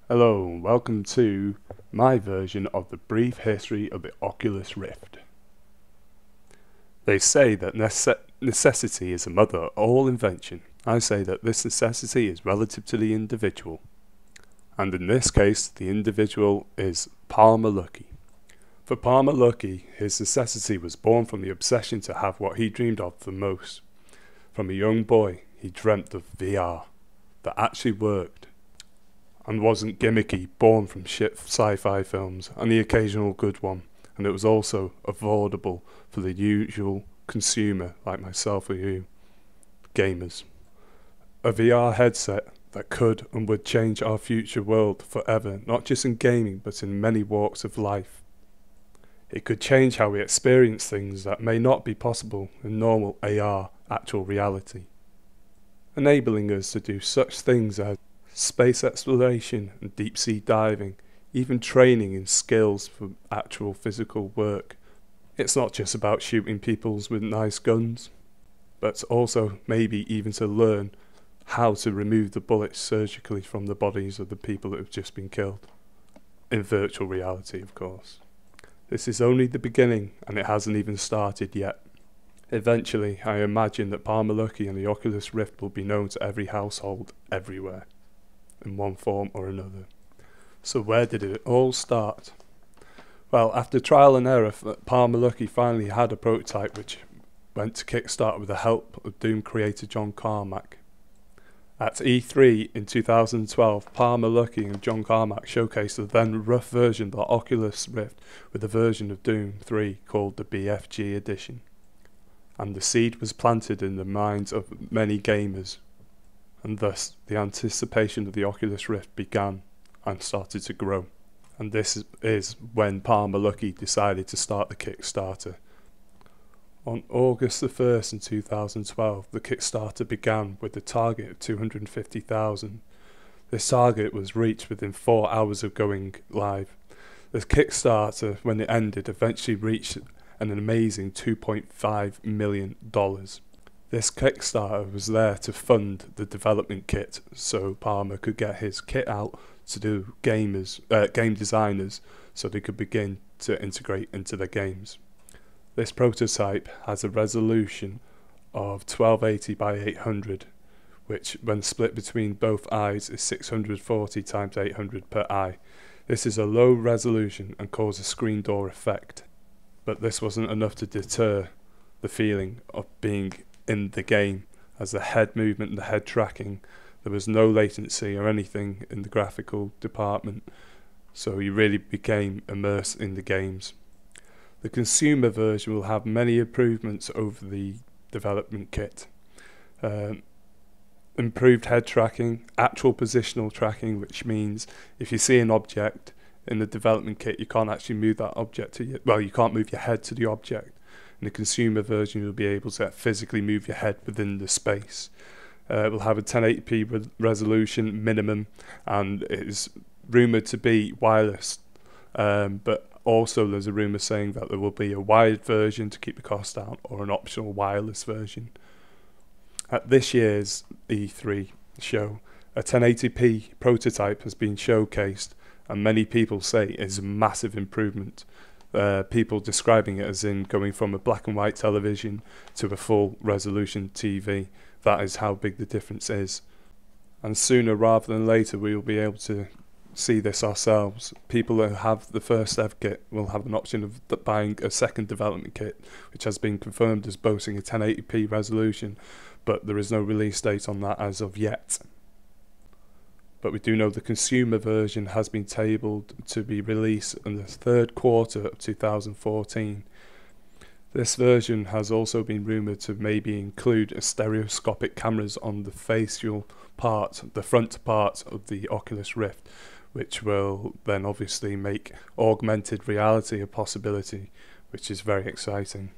Hello and welcome to my version of the brief history of the Oculus Rift. They say that necessity is the mother of all invention. I say that this necessity is relative to the individual. And in this case, the individual is Palmer Luckey. For Palmer Luckey, his necessity was born from the obsession to have what he dreamed of the most. From a young boy, he dreamt of VR that actually worked and wasn't gimmicky, born from shit sci-fi films and the occasional good one, and it was also affordable for the usual consumer like myself or you, gamers. A VR headset that could and would change our future world forever, not just in gaming but in many walks of life. It could change how we experience things that may not be possible in normal AR, actual reality, enabling us to do such things as space exploration and deep sea diving, even training in skills for actual physical work. It's not just about shooting people with nice guns, but also maybe even to learn how to remove the bullets surgically from the bodies of the people that have just been killed. In virtual reality, of course. This is only the beginning and it hasn't even started yet. Eventually, I imagine that Palmer Luckey and the Oculus Rift will be known to every household everywhere, in one form or another. So where did it all start? Well, after trial and error, Palmer Luckey finally had a prototype which went to Kickstarter with the help of Doom creator John Carmack. At E3 in 2012, Palmer Luckey and John Carmack showcased the then rough version of the Oculus Rift with a version of Doom 3 called the BFG edition. And the seed was planted in the minds of many gamers, and thus the anticipation of the Oculus Rift began and started to grow. And this is when Palmer Luckey decided to start the Kickstarter. On August the 1st in 2012, the Kickstarter began with a target of $250,000. This target was reached within 4 hours of going live. The Kickstarter, when it ended, eventually reached an amazing $2.5 million. This Kickstarter was there to fund the development kit so Palmer could get his kit out to do game designers so they could begin to integrate into their games. This prototype has a resolution of 1280 by 800, which when split between both eyes is 640 times 800 per eye. This is a low resolution and causes a screen door effect, but this wasn't enough to deter the feeling of being in the game, as the head movement and the head tracking, there was no latency or anything in the graphical department, so you really became immersed in the games. The consumer version will have many improvements over the development kit. Improved head tracking, actual positional tracking, which means if you see an object in the development kit you can't actually move that object to you can't move your head to the object. In the consumer version you'll be able to physically move your head within the space. It will have a 1080p resolution minimum, and it is rumoured to be wireless, but also there's a rumour saying that there will be a wired version to keep the cost down or an optional wireless version. At this year's E3 show, a 1080p prototype has been showcased and many people say it is a massive improvement. People describing it as in going from a black and white television to a full resolution TV. That is how big the difference is. And sooner rather than later we will be able to see this ourselves. People who have the first dev kit will have an option of buying a second development kit, which has been confirmed as boasting a 1080p resolution, but there is no release date on that as of yet. But we do know the consumer version has been tabled to be released in the third quarter of 2014. This version has also been rumoured to maybe include stereoscopic cameras on the facial part, the front part of the Oculus Rift, which will then obviously make augmented reality a possibility, which is very exciting.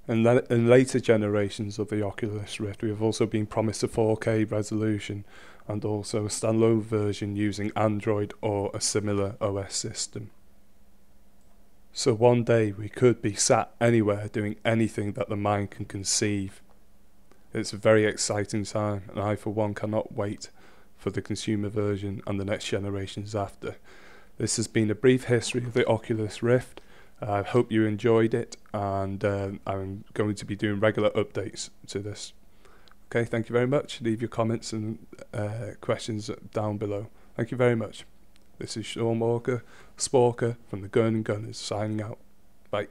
In later generations of the Oculus Rift, we have also been promised a 4K resolution and also a standalone version using Android or a similar OS system. So one day we could be sat anywhere doing anything that the mind can conceive. It's a very exciting time, and I for one cannot wait for the consumer version and the next generations after. This has been a brief history of the Oculus Rift. I hope you enjoyed it, and I'm going to be doing regular updates to this. Okay, thank you very much. Leave your comments and questions down below. Thank you very much. This is Sean Walker, Sporker from the Gun and Gunners, signing out. Bye.